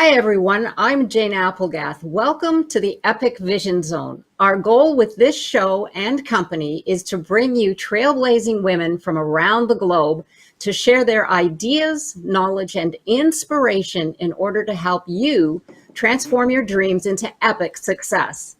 Hi, everyone. I'm Jane Applegath. Welcome to the Epic Vision Zone. Our goal with this show and company is to bring you trailblazing women from around the globe to share their ideas, knowledge, and inspiration in order to help you transform your dreams into epic success.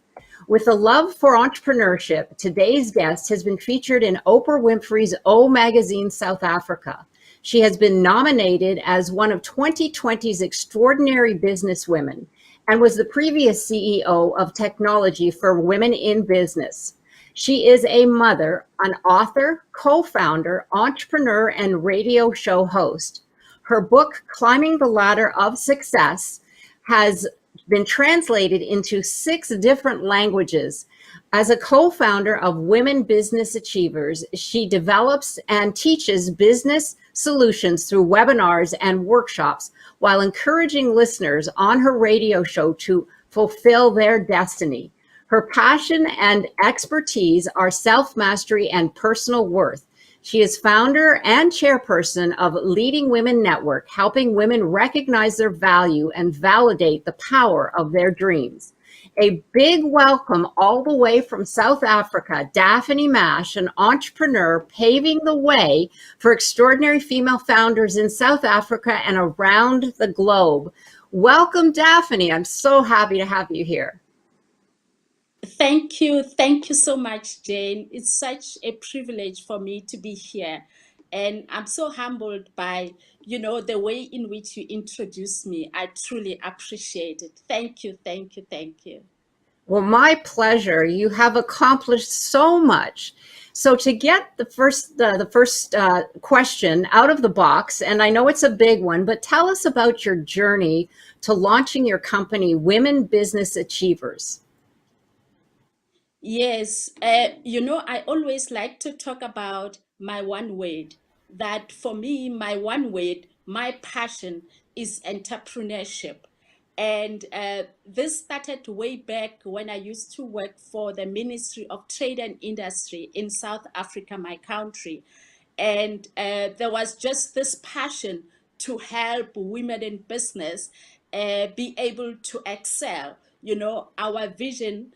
With a love for entrepreneurship, today's guest has been featured in Oprah Winfrey's O Magazine South Africa. She has been nominated as one of 2020's extraordinary businesswomen and was the previous CEO of technology for Women in Business. She is a mother, an author, co-founder, entrepreneur, and radio show host. Her book, Climbing the Ladder of Success, has been translated into 6 different languages. As a co-founder of Women Business Achievers, she develops and teaches business solutions through webinars and workshops while encouraging listeners on her radio show to fulfill their destiny. Her passion and expertise are self-mastery and personal worth. She is founder and chairperson of Leading Women Network, helping women recognize their value and validate the power of their dreams. A big welcome all the way from South Africa, Daphne Mash, an entrepreneur paving the way for extraordinary female founders in South Africa and around the globe. Welcome, Daphne. I'm so happy to have you here. Thank you. Thank you so much, Jane. It's such a privilege for me to be here. And I'm so humbled by, the way in which you introduced me. I truly appreciate it. Thank you, thank you, thank you. Well, my pleasure. You have accomplished so much. So to get the first question out of the box, and I know it's a big one, but tell us about your journey to launching your company, Women Business Achievers. Yes, I always like to talk about my one word. That for me, my one word, my passion is entrepreneurship. And this started way back when I used to work for the Ministry of Trade and Industry in South Africa, my country. And there was just this passion to help women in business be able to excel. Our vision,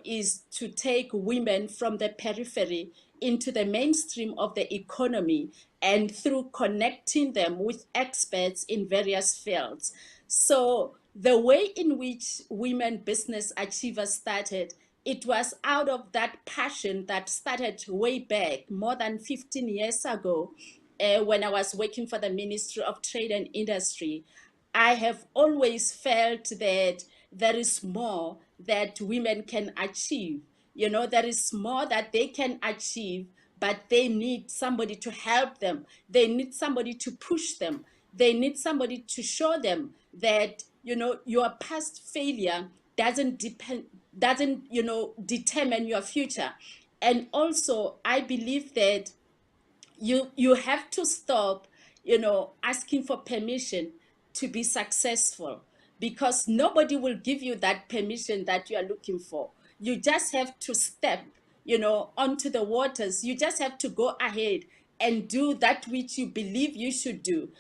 is to take women from the periphery into the mainstream of the economy and through connecting them with experts in various fields. So the way in which Women Business Achievers started, it was out of that passion that started way back more than 15 years ago when I was working for the Ministry of Trade and Industry. I have always felt that there is more that women can achieve. There is more that they can achieve, but they need somebody to help them. They need somebody to push them. They need somebody to show them that, your past failure doesn't determine your future. And also, I believe that you have to stop asking for permission to be successful, because nobody will give you that permission that you are looking for. You just have to step onto the waters. You just have to go ahead and do that which you believe you should do.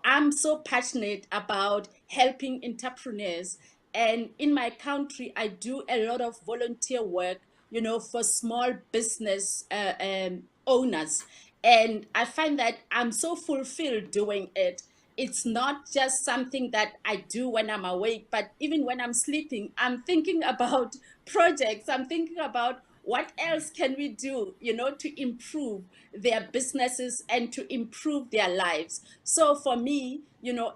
I'm so passionate about helping entrepreneurs, and in my country I do a lot of volunteer work for small business owners. And I find that I'm so fulfilled doing it. It's not just something that I do when I'm awake, but even when I'm sleeping, I'm thinking about projects. I'm thinking about what else can we do, to improve their businesses and to improve their lives. So for me,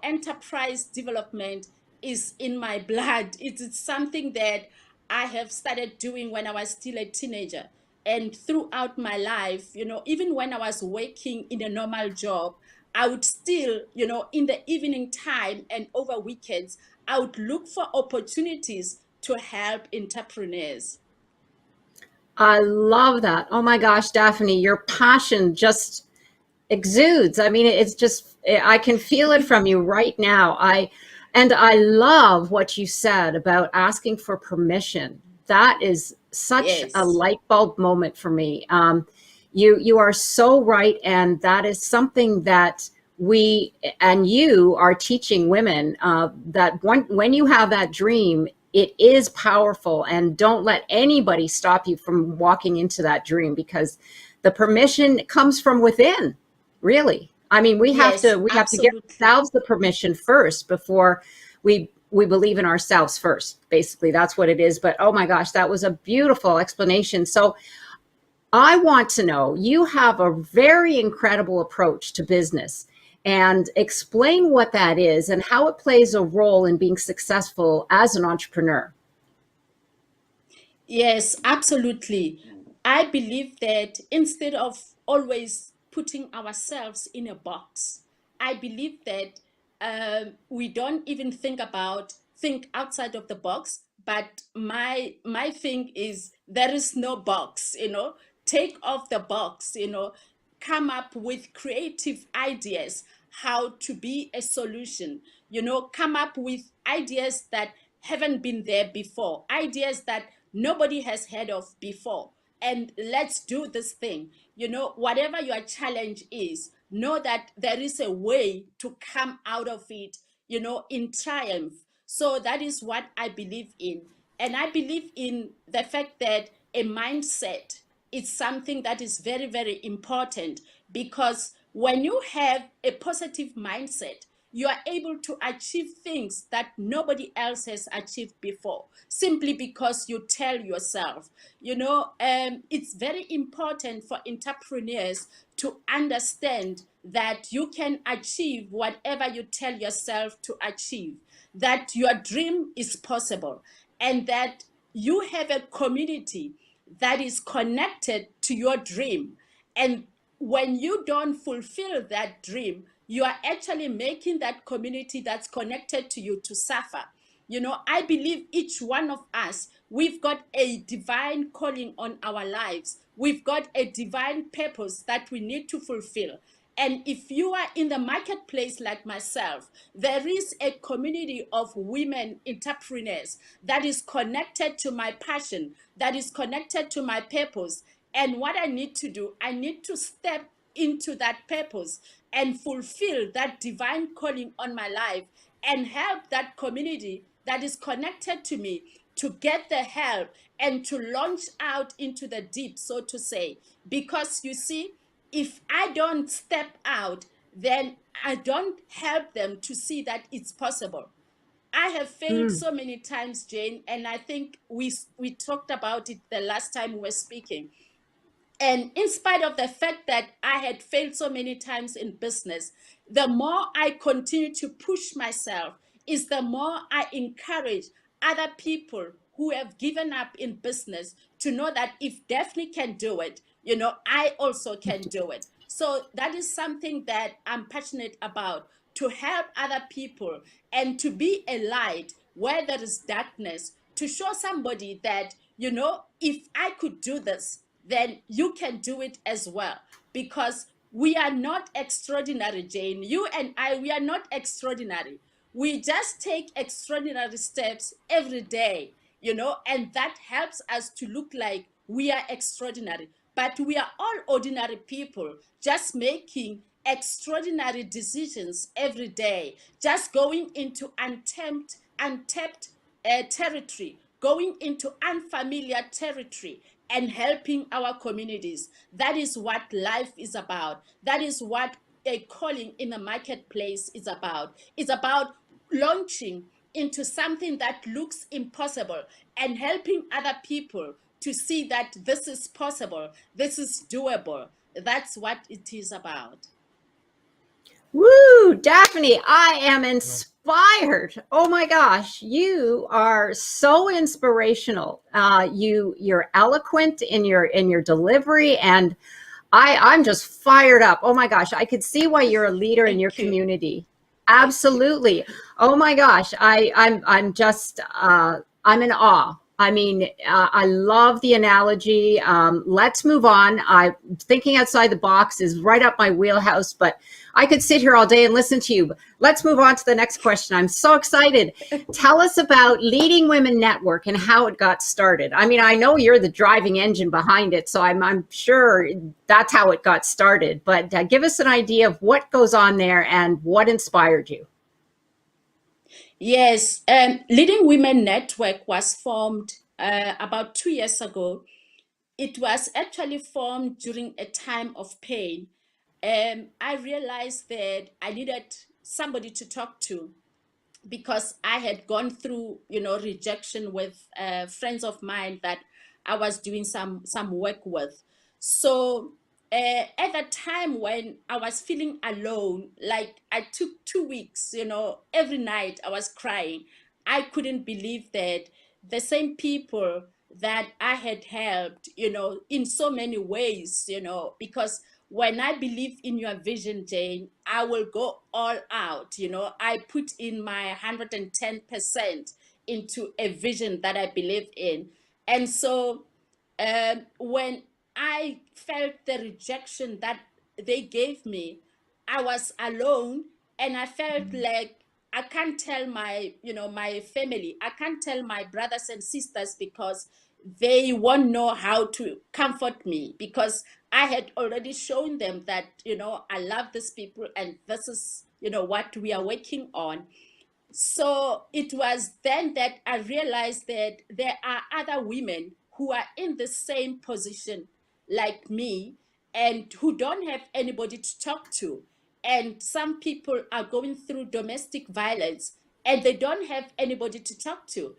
enterprise development is in my blood. It's something that I have started doing when I was still a teenager. And throughout my life, even when I was working in a normal job, I would still, in the evening time and over weekends, I would look for opportunities to help entrepreneurs. I love that. Oh my gosh, Daphne, your passion just exudes. I mean, it's just, I can feel it from you right now. And I love what you said about asking for permission. That is such a Yes. light bulb moment for me. You are so right, and that is something that we and you are teaching women that when you have that dream, it is powerful, and don't let anybody stop you from walking into that dream, because the permission comes from within, really. I mean, Yes, we have to give absolutely. ourselves the permission first before we believe in ourselves first. Basically, that's what it is. But oh my gosh, that was a beautiful explanation. So I want to know, you have a very incredible approach to business, and explain what that is and how it plays a role in being successful as an entrepreneur. Yes, absolutely. I believe that instead of always putting ourselves in a box, I believe that we don't even think outside of the box. But my thing is there is no box, take off the box, come up with creative ideas how to be a solution, come up with ideas that haven't been there before, ideas that nobody has heard of before. And let's do this thing. Whatever your challenge is, know that there is a way to come out of it, in triumph. So that is what I believe in. And I believe in the fact that a mindset is something that is very, very important, because when you have a positive mindset, you are able to achieve things that nobody else has achieved before, simply because you tell yourself. It's very important for entrepreneurs to understand that you can achieve whatever you tell yourself to achieve, that your dream is possible, and that you have a community that is connected to your dream. And when you don't fulfill that dream, you are actually making that community that's connected to you to suffer. I believe each one of us, we've got a divine calling on our lives. We've got a divine purpose that we need to fulfill. And if you are in the marketplace like myself, there is a community of women entrepreneurs that is connected to my passion, that is connected to my purpose. And what I need to do, I need to step into that purpose and fulfill that divine calling on my life, and help that community that is connected to me to get the help and to launch out into the deep, so to say. Because you see, if I don't step out, then I don't help them to see that it's possible. I have failed Mm. so many times, Jane, and I think we talked about it the last time we were speaking. And in spite of the fact that I had failed so many times in business, the more I continue to push myself, is the more I encourage other people who have given up in business to know that if Daphne can do it, I also can do it. So that is something that I'm passionate about, to help other people and to be a light where there is darkness, to show somebody that, if I could do this, then you can do it as well. Because we are not extraordinary, Jane. You and I, we are not extraordinary. We just take extraordinary steps every day, and that helps us to look like we are extraordinary. But we are all ordinary people, just making extraordinary decisions every day, just going into untapped territory, going into unfamiliar territory, and helping our communities. That is what life is about. That is what a calling in the marketplace is about. It's about launching into something that looks impossible and helping other people to see that this is possible, this is doable. That's what it is about. Woo, Daphne, I am inspired. Oh my gosh, you are so inspirational. You're eloquent in your delivery, and I'm just fired up. Oh my gosh, I could see why you're a leader in your Thank you. community. Thank you. Absolutely. Oh my gosh, I'm just I'm in awe. I mean, I love the analogy. Let's move on. Thinking outside the box is right up my wheelhouse, but I could sit here all day and listen to you. But let's move on to the next question. I'm so excited. Tell us about Leading Women Network and how it got started. I mean, I know you're the driving engine behind it, so I'm sure that's how it got started. But give us an idea of what goes on there and what inspired you. Yes, Leading Women Network was formed about 2 years ago. It was actually formed during a time of pain. I realized that I needed somebody to talk to because I had gone through, rejection with friends of mine that I was doing some work with. So at that time when I was feeling alone, like I took 2 weeks, every night I was crying. I couldn't believe that the same people that I had helped, in so many ways, because when I believe in your vision, Jane, I will go all out. I put in my 110% into a vision that I believe in. And so when I felt the rejection that they gave me, I was alone and I felt like I can't tell my family, I can't tell my brothers and sisters because they won't know how to comfort me because I had already shown them that, I love these people and this is, what we are working on. So it was then that I realized that there are other women who are in the same position like me and who don't have anybody to talk to. And some people are going through domestic violence and they don't have anybody to talk to.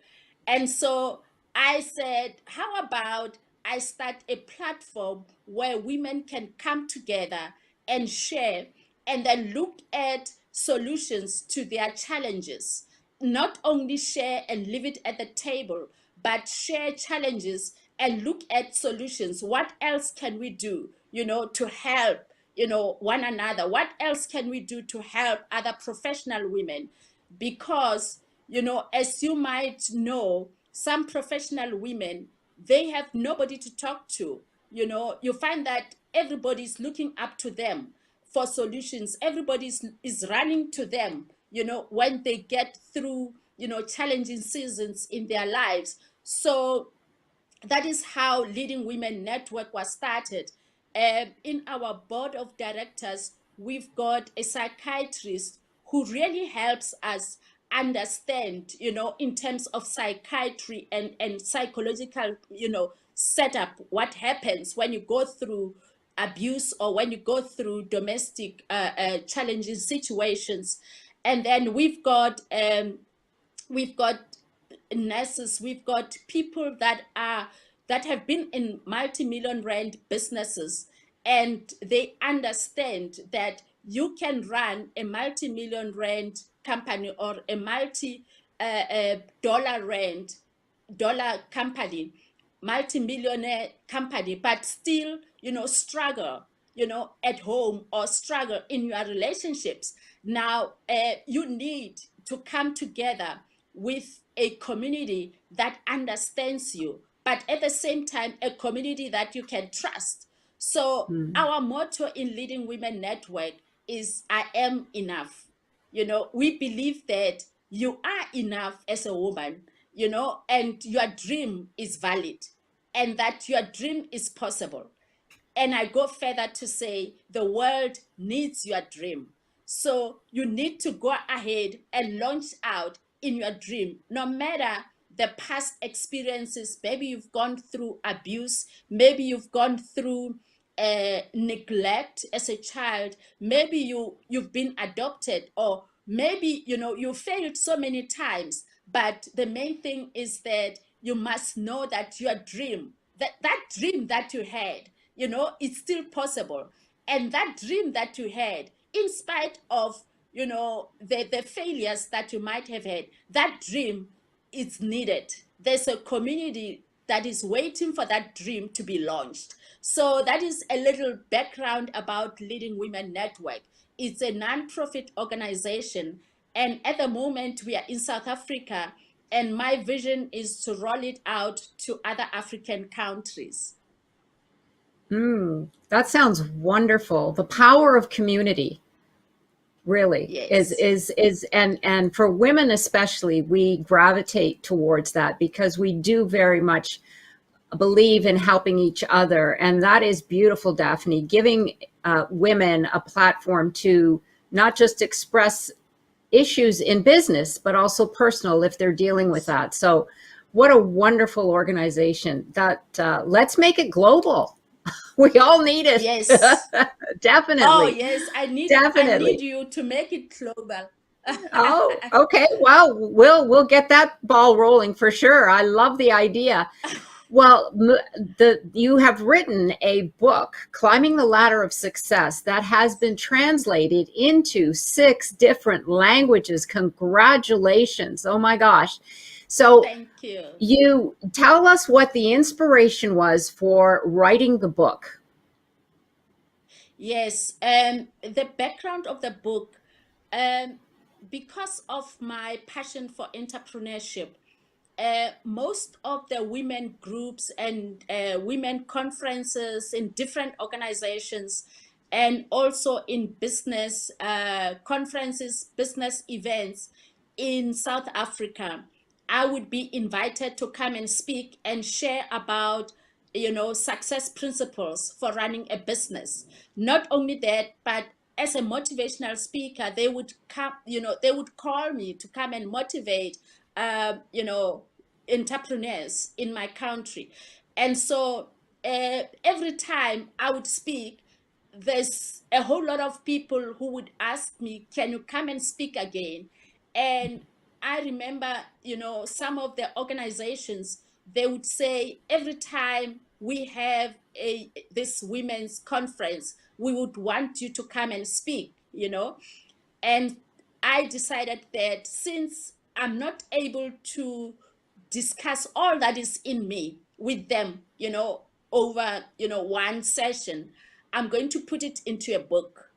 And so I said, how about I start a platform where women can come together and share and then look at solutions to their challenges. Not only share and leave it at the table, but share challenges and look at solutions. What else can we do, to help, one another? What else can we do to help other professional women? Because, as you might know, some professional women, they have nobody to talk to. You find that everybody's looking up to them for solutions. Everybody is running to them, when they get through, challenging seasons in their lives. So that is how Leading Women Network was started. In our board of directors, we've got a psychiatrist who really helps us understand, in terms of psychiatry and psychological, setup, what happens when you go through abuse or when you go through domestic challenging situations. And then we've got nurses, we've got people that have been in multi-million rand businesses, and they understand that you can run a multi-million rand company or a multi dollar company, multi-millionaire company, but still, struggle, at home or struggle in your relationships. Now, you need to come together with a community that understands you, but at the same time, a community that you can trust. So, our motto in Leading Women Network is I am enough. We believe that you are enough as a woman, and your dream is valid and that your dream is possible. And I go further to say the world needs your dream. So you need to go ahead and launch out in your dream, no matter the past experiences. Maybe you've gone through abuse, maybe you've gone through neglect as a child, maybe you've been adopted, or maybe you failed so many times. But the main thing is that you must know that your dream, that dream that you had, it's still possible. And that dream that you had, in spite of, the failures that you might have had, that dream is needed. There's a community that is waiting for that dream to be launched. So that is a little background about Leading Women Network. It's a non-profit organization. And at the moment, we are in South Africa And my vision is to roll it out to other African countries. That sounds wonderful. The power of community really Yes. is and for women especially, we gravitate towards that because we do very much believe in helping each other. And that is beautiful, Daphne, giving women a platform to not just express issues in business, but also personal if they're dealing with Yes. that. So, what a wonderful organization that let's make it global. We all need it. Yes. Oh, Definitely. yes. I need Definitely. you to make it global. Oh, okay. Well, we'll get that ball rolling for sure. I love the idea. Well, you have written a book, Climbing the Ladder of Success, that has been translated into 6 different languages. Congratulations. Oh my gosh. So, Thank you. you tell us what the inspiration was for writing the book. Yes, the background of the book, um, because of my passion for entrepreneurship, most of the women groups and women conferences in different organizations, and also in business conferences, business events in South Africa, I would be invited to come and speak and share about, success principles for running a business. Not only that, but as a motivational speaker, they would come, they would call me to come and motivate, entrepreneurs in my country. And so every time I would speak, there's a whole lot of people who would ask me, can you come and speak again? And I remember, some of the organizations, they would say, every time we have this women's conference, we would want you to come and speak. And I decided that since I'm not able to discuss all that is in me with them, over, one session, I'm going to put it into a book.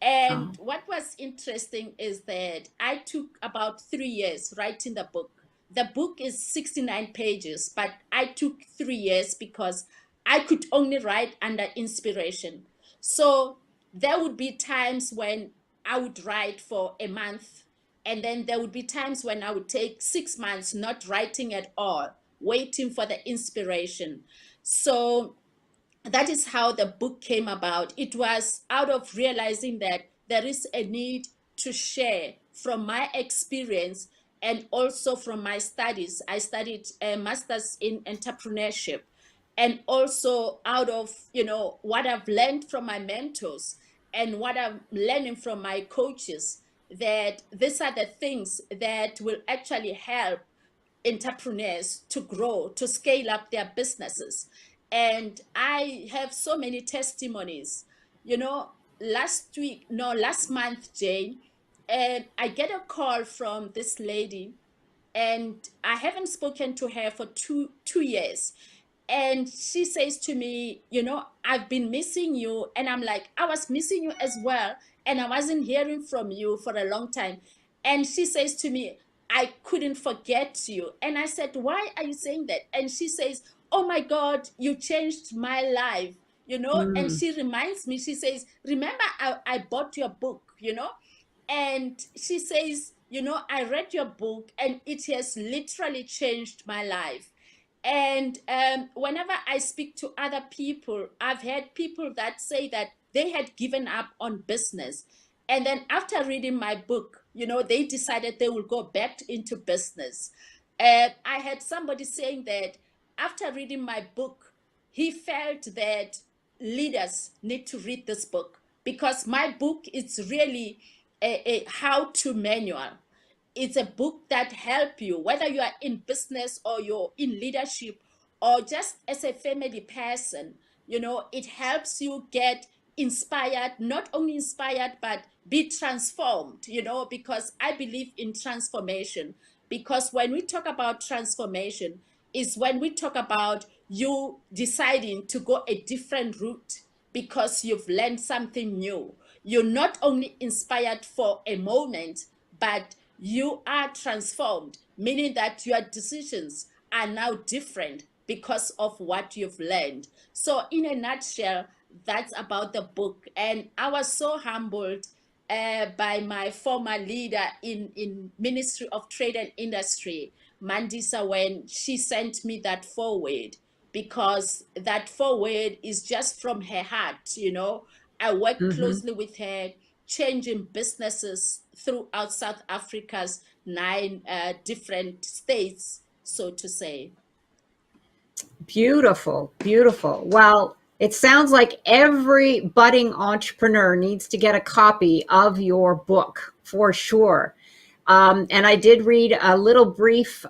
And Oh, what was interesting is that I took about 3 years writing the book. The book is 69 pages, but I took 3 years because I could only write under inspiration. So there would be times when I would write for a month, and then there would be times when I would take 6 months not writing at all, waiting for the inspiration. So that is how the book came about. It was out of realizing that there is a need to share from my experience and also from my studies. I studied a master's in entrepreneurship, and also out of what I've learned from my mentors and what I'm learning from my coaches, that these are the things that will actually help entrepreneurs to grow, to scale up their businesses. And I have so many testimonies. You know, last month, Jane, I get a call from this lady, and I haven't spoken to her for two years. And she says to me, I've been missing you. And I'm like, I was missing you as well. And I wasn't hearing from you for a long time. And she says to me, I couldn't forget you. And I said, why are you saying that? And she says, oh my God, you changed my life. And mm, she reminds me, she says, remember, I bought your book. And she says, I read your book and it has literally changed my life. And whenever I speak to other people, I've had people that say that they had given up on business. And then after reading my book, they decided they will go back into business. I had somebody saying that after reading my book, he felt that leaders need to read this book because my book is really a how-to manual. It's a book that help you whether you are in business or you're in leadership or just as a family person. It helps you get inspired, not only inspired but be transformed, because I believe in transformation. Because when we talk about transformation, is when we talk about you deciding to go a different route because you've learned something new. You're not only inspired for a moment, but you are transformed meaning that your decisions are now different because of what you've learned. So, in a nutshell, that's about the book. And I was so humbled by my former leader in Ministry of Trade and Industry, Mandisa, when she sent me that forward, because that forward is just from her heart. I work Hmm. closely with her, changing businesses throughout South Africa's 9 different states, so to say. Beautiful, beautiful. Well, it sounds like every budding entrepreneur needs to get a copy of your book for sure. And I did read a little brief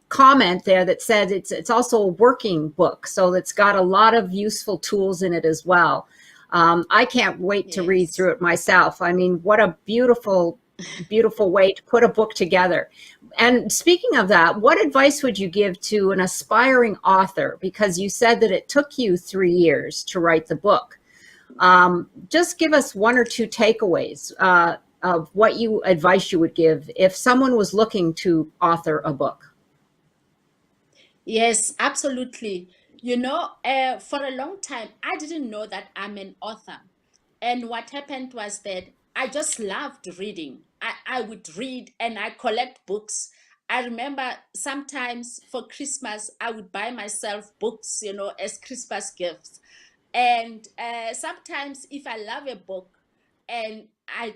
comment there that said it's also a working book, so it's got a lot of useful tools in it as well. I can't wait to read Yes. through it myself. I mean, what a beautiful, beautiful way to put a book together. And speaking of that, what advice would you give to an aspiring author? Because you said that it took you 3 years to write the book. Just give us one or two takeaways of what you advice you would give if someone was looking to author a book. Yes, absolutely. For a long time, I didn't know that I'm an author. And what happened was that I just loved reading. I would read and I collect books. I remember sometimes for Christmas, I would buy myself books, as Christmas gifts. And sometimes if I love a book and I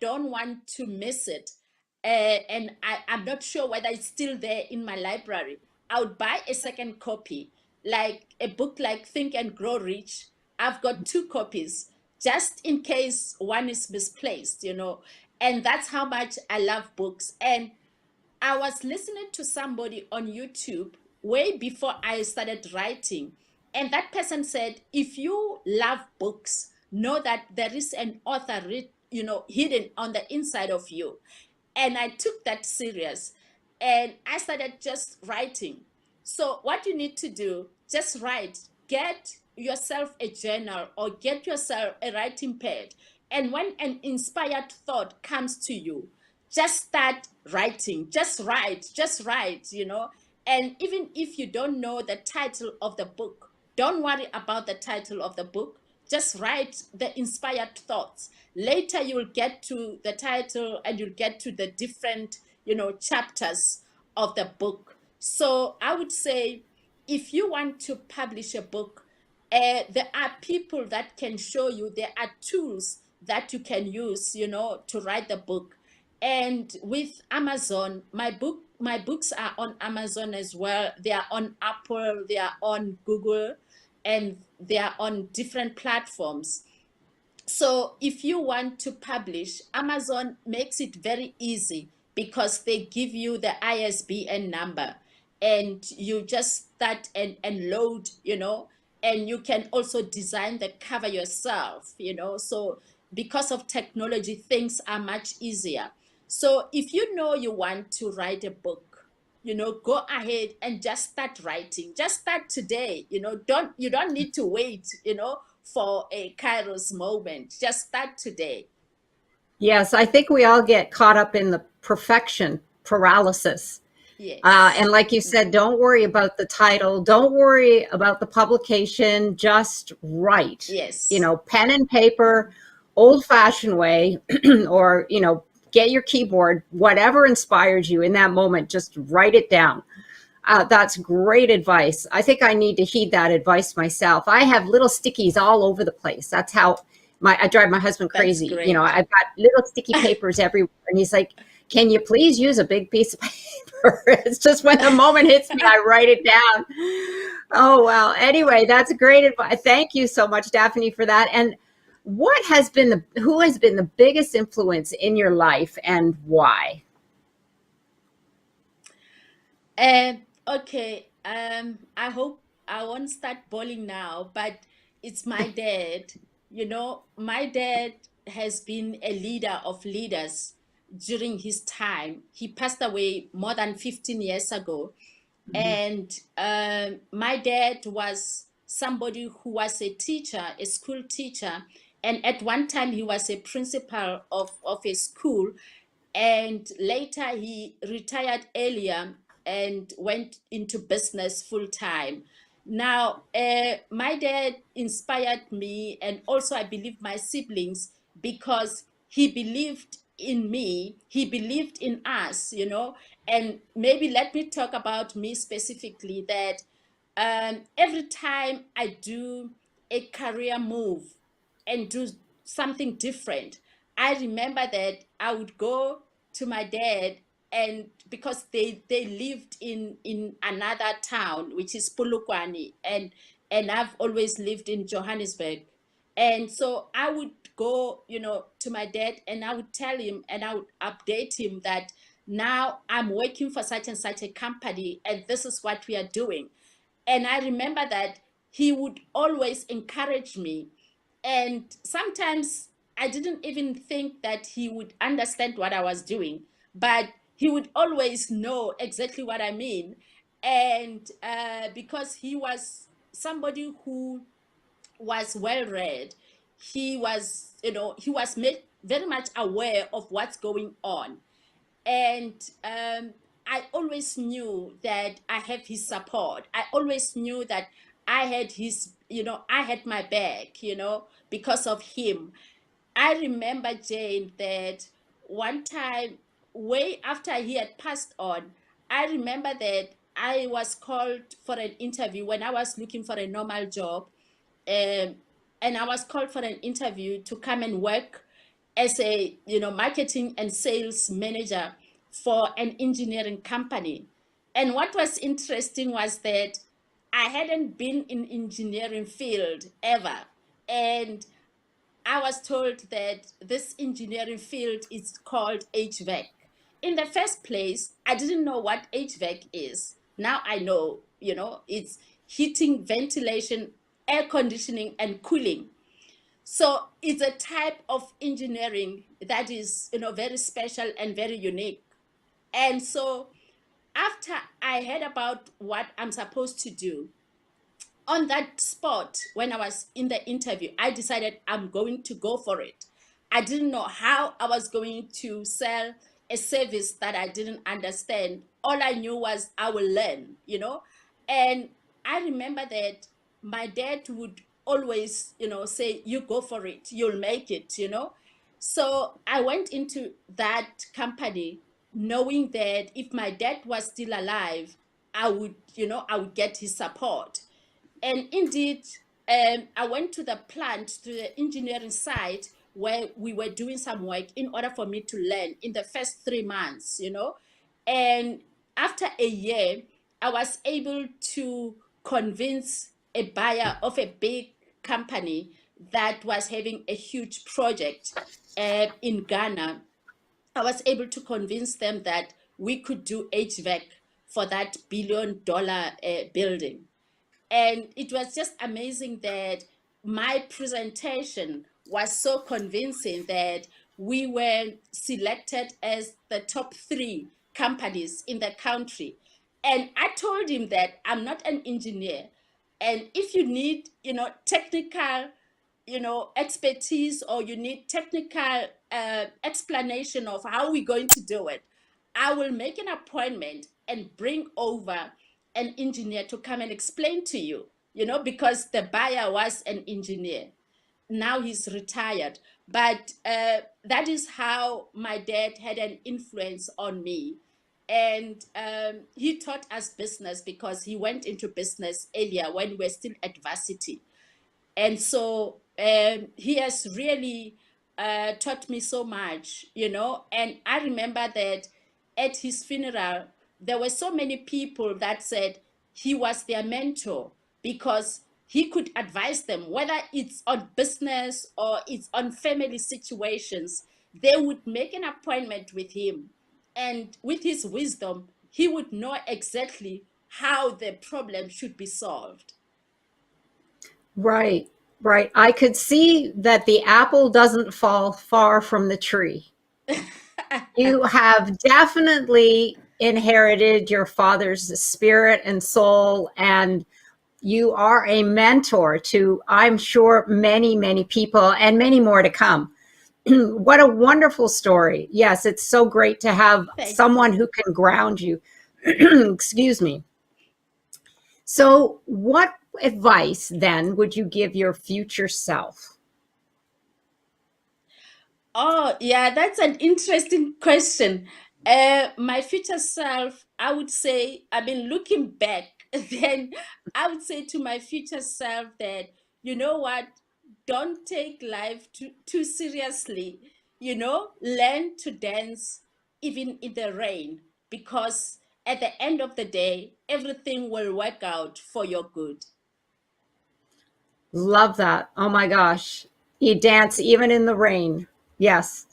don't want to miss it, and I'm not sure whether it's still there in my library, I would buy a second copy, like a book like Think and Grow Rich. I've got two copies just in case one is misplaced, and that's how much I love books. And I was listening to somebody on YouTube way before I started writing, and that person said, if you love books, know that there is an author, hidden on the inside of you. And I took that serious, and I started just writing. So what you need to do, just write. Get yourself a journal or get yourself a writing pad. And when an inspired thought comes to you, just start writing. Just write, And even if you don't know the title of the book, don't worry about the title of the book. Just write the inspired thoughts. Later you'll get to the title and you'll get to the different, chapters of the book. So I would say, if you want to publish a book, there are people that can show you, there are tools that you can use, to write the book. And with Amazon, my books are on Amazon as well. They are on Apple, they are on Google, and they are on different platforms. So if you want to publish, Amazon makes it very easy because they give you the ISBN number, and you just start and load, and you can also design the cover yourself, So because of technology, things are much easier. So if you know you want to write a book, go ahead and just start writing. Just start today. You don't need to wait, for a Kairos moment. Just start today. Yes, I think we all get caught up in the perfection paralysis. And Yes. like you said, don't worry about the title, don't worry about the publication, just write. Yes. Pen and paper, old fashioned way, or, get your keyboard, whatever inspires you in that moment, just write it down. That's great advice. I think I need to heed that advice myself. I have little stickies all over the place. That's how I drive my husband That's crazy. great. I've got little sticky papers everywhere, and he's like, "Can you please use a big piece of paper?" It's just when the moment hits me, I write it down. Oh well. Anyway, that's great advice. Thank you so much, Daphne, for that. And who has been the biggest influence in your life, and why? Uh, okay. I hope I won't start bawling now, but it's my dad. My dad has been a leader of leaders during his time. He passed away more than 15 years ago. And my dad was somebody who was a teacher, a school teacher. And at one time, he was a principal of a school. And later he retired earlier and went into business full time. Now, my dad inspired me, and also I believe my siblings, because he believed in me, he believed in us, And maybe let me talk about me specifically, that every time I do a career move and do something different, I remember that I would go to my dad, and because they lived in another town, which is Polokwane, and I've always lived in Johannesburg. And so I would go, to my dad, and I would tell him, and I would update him that now I'm working for such and such a company, and this is what we are doing. And I remember that he would always encourage me. And sometimes I didn't even think that he would understand what I was doing, but he would always know exactly what I mean. And because he was somebody who was well read, he was made very much aware of what's going on. And I always knew that I have his support. I always knew that I had my back, because of him. I remember, Jane, that one time, way after he had passed on, I remember that I was called for an interview when I was looking for a normal job. um, and I was called for an interview to come and work as a marketing and sales manager for an engineering company. And what was interesting was that I hadn't been in engineering field ever, and I was told that this engineering field is called HVAC. In the first place, I didn't know what HVAC is. Now I know, it's heating, ventilation, air conditioning, and cooling. So it's a type of engineering that is, very special and very unique. And so after I heard about what I'm supposed to do, on that spot, when I was in the interview, I decided I'm going to go for it. I didn't know how I was going to sell a service that I didn't understand. All I knew was I will learn, And I remember that my dad would always, say, "You go for it, you'll make it." So I went into that company knowing that if my dad was still alive, I would get his support. And indeed, I went to the plant, to the engineering site where we were doing some work in order for me to learn in the first 3 months. And after a year, I was able to convince a buyer of a big company that was having a huge project in Ghana. I was able to convince them that we could do HVAC for that $1 billion building. And it was just amazing that my presentation was so convincing that we were selected as the top 3 companies in the country. And I told him that I'm not an engineer. And if you need, technical, expertise, or you need technical explanation of how we're going to do it, I will make an appointment and bring over an engineer to come and explain to you, because the buyer was an engineer. Now he's retired. But that is how my dad had an influence on me. And he taught us business because he went into business earlier when we were still at varsity. And so he has really taught me so much, And I remember that at his funeral, there were so many people that said he was their mentor because he could advise them, whether it's on business or it's on family situations. They would make an appointment with him. And with his wisdom, he would know exactly how the problem should be solved. Right, right. I could see that the apple doesn't fall far from the tree. You have definitely inherited your father's spirit and soul, and you are a mentor to, I'm sure, many, many people and many more to come. What a wonderful story. Yes, it's so great to have Thank someone you. who can ground you. Excuse me. So, what advice then would you give your future self? Oh, yeah, that's an interesting question. My future self, I would say, I mean, looking back, then I would say to my future self that, you know what, don't take life too seriously. Learn to dance even in the rain, because at the end of the day, everything will work out for your good. Love that. Oh my gosh. You dance even in the rain. Yes,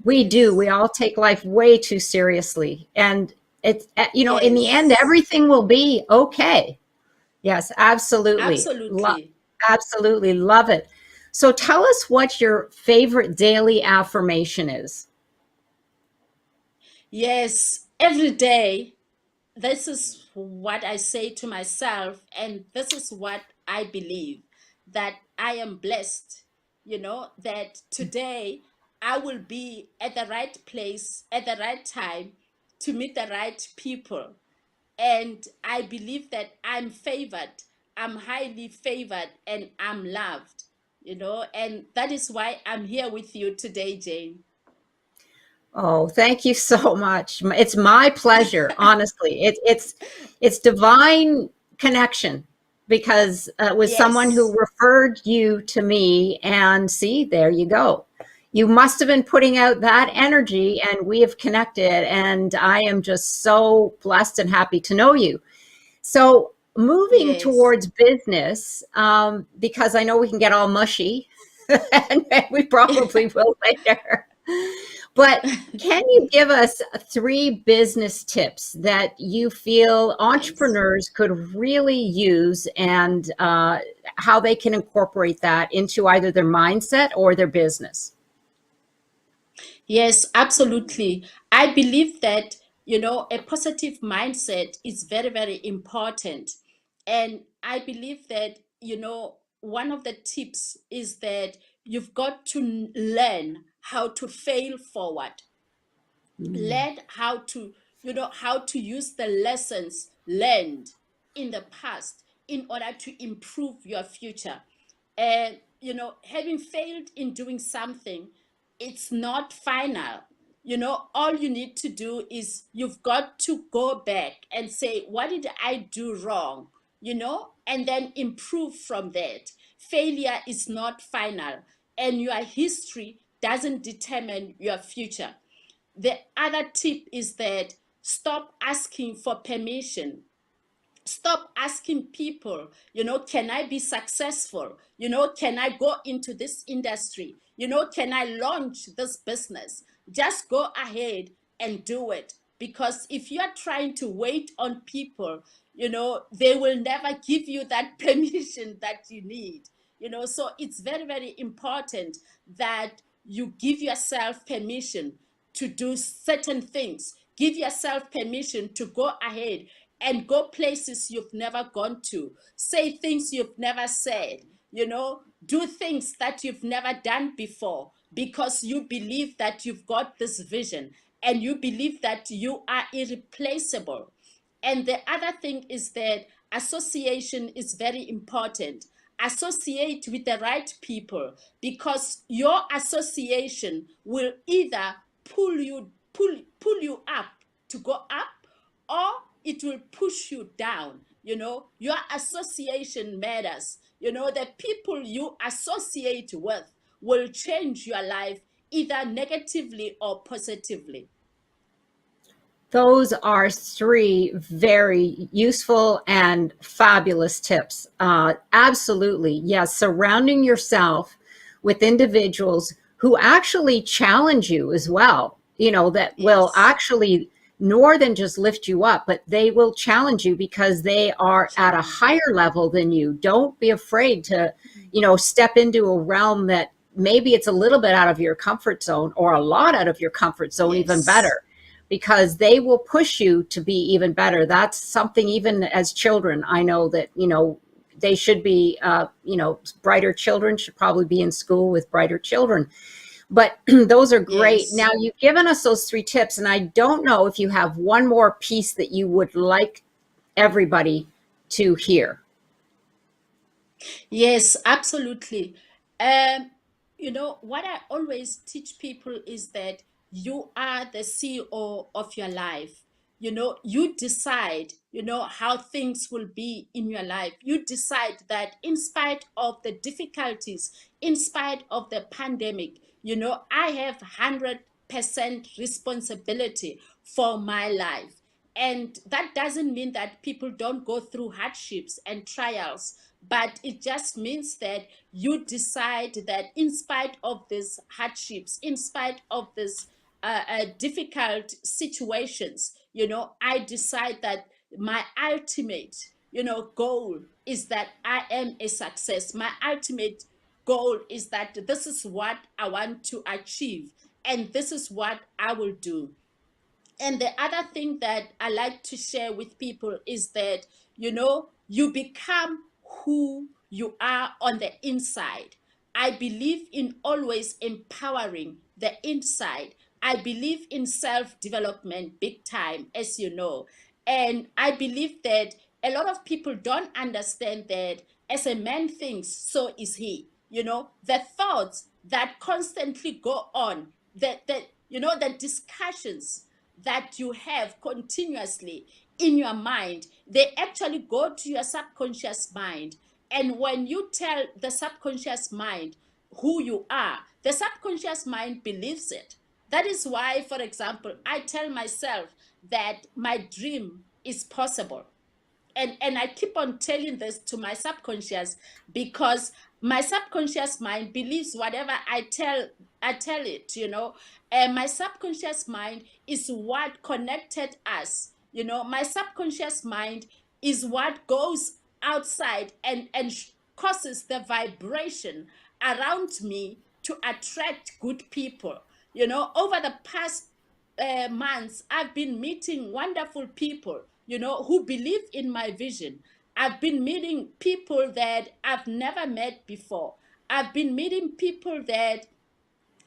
we do. Yes. We all take life way too seriously. And in the end, Yes, everything will be okay. Yes, absolutely. absolutely. Absolutely love it. So tell us what your favorite daily affirmation is. Yes, every day, this is what I say to myself, and this is what I believe, that I am blessed, that today I will be at the right place at the right time to meet the right people. And I believe that I'm favored, I'm highly favored, and I'm loved, and that is why I'm here with you today, Jane. Oh, thank you so much. It's my pleasure, honestly. It's divine connection because it was someone who Yes, referred you to me, and see, there you go. You must have been putting out that energy, and we have connected, and I am just so blessed and happy to know you. So, moving yes, towards business, because I know we can get all mushy, and we probably will later. But can you give us three business tips that you feel yes. entrepreneurs could really use, and how they can incorporate that into either their mindset or their business? Yes, absolutely. I believe that, a positive mindset is very, very important. And I believe that, one of the tips is that you've got to learn how to fail forward. Mm. Learn how to use the lessons learned in the past in order to improve your future. And having failed in doing something, it's not final. All you need to do is you've got to go back and say, what did I do wrong? And then improve from that. Failure is not final, and your history doesn't determine your future. The other tip is that stop asking for permission. Stop asking people, can I be successful? Can I go into this industry? Can I launch this business? Just go ahead and do it. Because if you're trying to wait on people, they will never give you that permission that you need. So it's very, very important that you give yourself permission to do certain things. Give yourself permission to go ahead and go places you've never gone to. Say things you've never said, do things that you've never done before, because you believe that you've got this vision and you believe that you are irreplaceable. And the other thing is that association is very important. Associate with the right people, because your association will either pull you up to go up, or it will push you down. Your association matters. The people you associate with will change your life either negatively or positively. Those are three very useful and fabulous tips. Absolutely. Yes. Surrounding yourself with individuals who actually challenge you as well, that will Yes, actually more than just lift you up, but they will challenge you because they are at a challenge. higher level than you. Don't be afraid to, step into a realm that maybe it's a little bit out of your comfort zone, or a lot out of your comfort zone, even Yes, better, because they will push you to be even better. That's something, even as children, I know that, they should be, brighter children should probably be in school with brighter children. But those are great. Now, Yes. you've given us those 3 tips, and I don't know if you have one more piece that you would like everybody to hear. Yes, absolutely. Um, what I always teach people is that you are the CEO of your life. You decide, how things will be in your life. You decide that in spite of the difficulties, in spite of the pandemic, I have 100% responsibility for my life. And that doesn't mean that people don't go through hardships and trials, but it just means that you decide that in spite of these hardships, in spite of these difficult situations, I decide that my ultimate, goal is that I am a success. My ultimate goal is that this is what I want to achieve, and this is what I will do. And the other thing that I like to share with people is that, you become who you are on the inside. I believe in always empowering the inside. I believe in self development big time, as you know. And I believe that a lot of people don't understand that as a man thinks, so is he. The thoughts that constantly go on, the discussions that you have continuously in your mind, they actually go to your subconscious mind. And when you tell the subconscious mind who you are, the subconscious mind believes it. That is why, for example, I tell myself that my dream is possible. And I keep on telling this to my subconscious, because my subconscious mind believes whatever I tell it, and my subconscious mind is what connected us. My subconscious mind is what goes outside and causes the vibration around me to attract good people. Over the past months, I've been meeting wonderful people, who believe in my vision. I've been meeting people that I've never met before. I've been meeting people that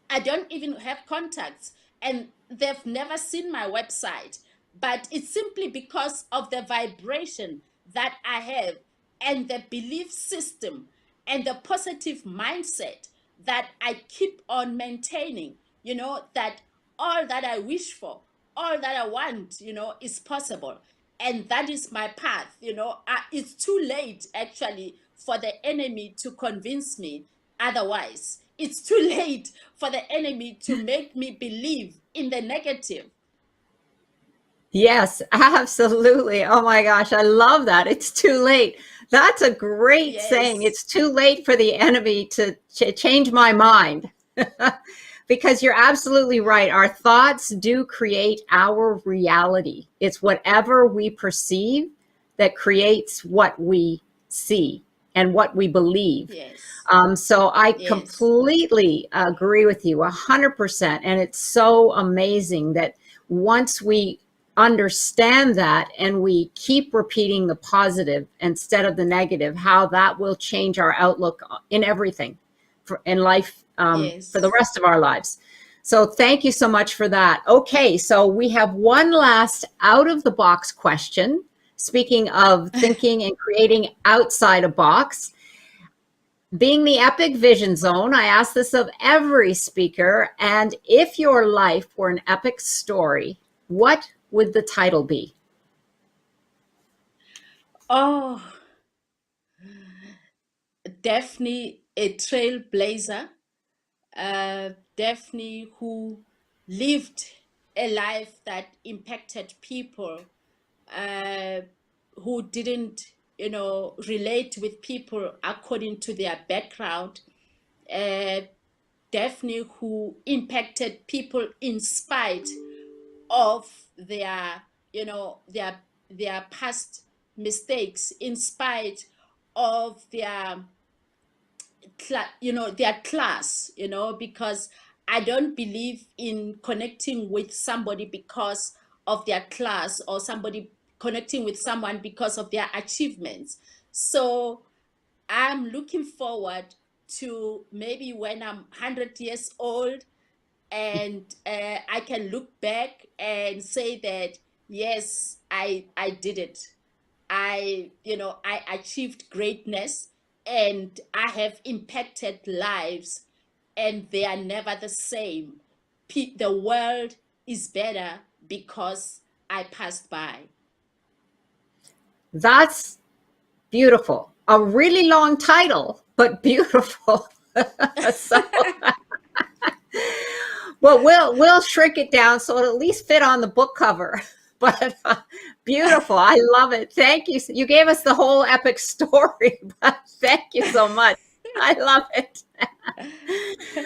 I don't even have contacts, and they've never seen my website. But it's simply because of the vibration that I have, and the belief system, and the positive mindset that I keep on maintaining, that all that I wish for, all that I want, is possible. And that is my path. It's too late actually for the enemy to convince me otherwise. It's too late for the enemy to make me believe in the negative. Yes, absolutely. Oh my gosh, I love that. It's too late. That's a great saying. Yes, It's too late for the enemy to change my mind. Because you're absolutely right. Our thoughts do create our reality. It's whatever we perceive that creates what we see and what we believe. yes, So I yes, completely agree with you 100%. And it's so amazing that once we understand that and we keep repeating the positive instead of the negative, how that will change our outlook in everything in life, for the yes. rest of our lives. So thank you so much for that. Okay, so we have one last out of the box question. Speaking of thinking and creating outside a box, being the epic vision zone, I ask this of every speaker. And if your life were an epic story, what would the title be? Oh, Daphne, a trailblazer. Daphne, who lived a life that impacted people, uh, who didn't, relate with people according to their background. Uh, Daphne, who impacted people in spite of their, their past mistakes, in spite of their class, because I don't believe in connecting with somebody because of their class, or somebody connecting with someone because of their achievements. So I'm looking forward to maybe when I'm 100 years old, and I can look back and say that, yes, I did it. I achieved greatness, and I have impacted lives, and they are never the same. The world is better because I passed by. That's beautiful. A really long title, but beautiful. So, well, we'll shrink it down so it'll at least fit on the book cover. But beautiful. I love it. Thank you. You gave us the whole epic story, but thank you so much. I love it.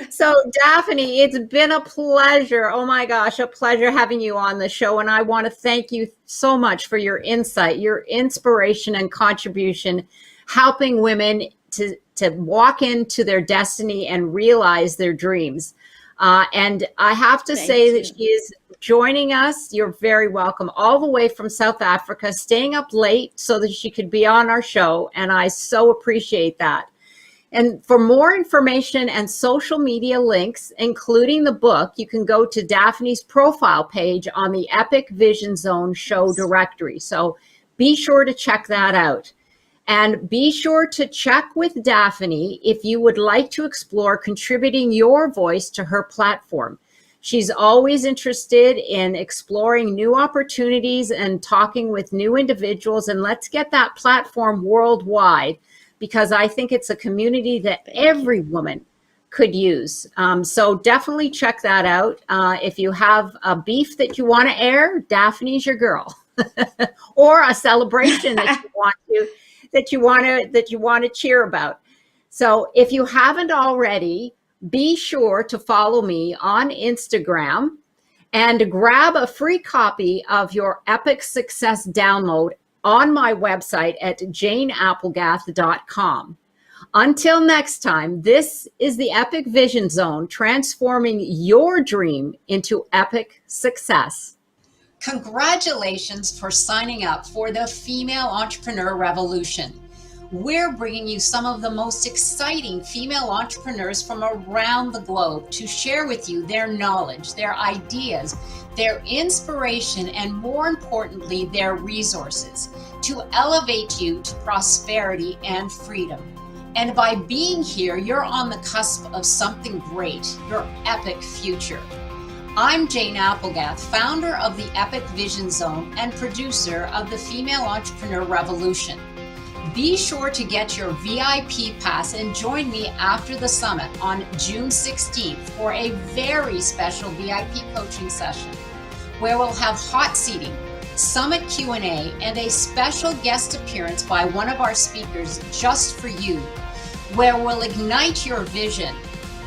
So, Daphne, it's been a pleasure. Oh my gosh, a pleasure having you on the show. And I want to thank you so much for your insight, your inspiration and contribution, helping women to walk into their destiny and realize their dreams. And I have to say that she is joining us. You're very welcome, all the way from South Africa, staying up late so that she could be on our show. And I so appreciate that. And for more information and social media links, including the book, you can go to Daphne's profile page on the Epic Vision Zone show directory. So be sure to check that out. And be sure to check with Daphne if you would like to explore contributing your voice to her platform. She's always interested in exploring new opportunities and talking with new individuals. And let's get that platform worldwide, because I think it's a community that every woman could use. So definitely check that out. If you have a beef that you want to air, Daphne's your girl. Or a celebration that you want to cheer about. So if you haven't already, be sure to follow me on Instagram and grab a free copy of your Epic Success download on my website at janeapplegath.com. Until next time, this is the Epic Vision Zone, transforming your dream into epic success. Congratulations for signing up for the Female Entrepreneur Revolution. We're bringing you some of the most exciting female entrepreneurs from around the globe to share with you their knowledge, their ideas, their inspiration, and more importantly, their resources to elevate you to prosperity and freedom. And by being here, you're on the cusp of something great, your epic future. I'm Jane Applegath, founder of the Epic Vision Zone and producer of the Female Entrepreneur Revolution. Be sure to get your VIP pass and join me after the summit on June 16th for a very special VIP coaching session where we'll have hot seating, summit Q&A, and a special guest appearance by one of our speakers just for you, where we'll ignite your vision,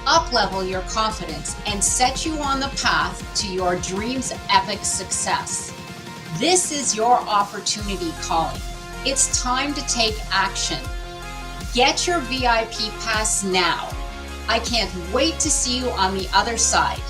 up-level your confidence, and set you on the path to your dreams' epic success. This is your opportunity calling. It's time to take action. Get your VIP pass now. I can't wait to see you on the other side.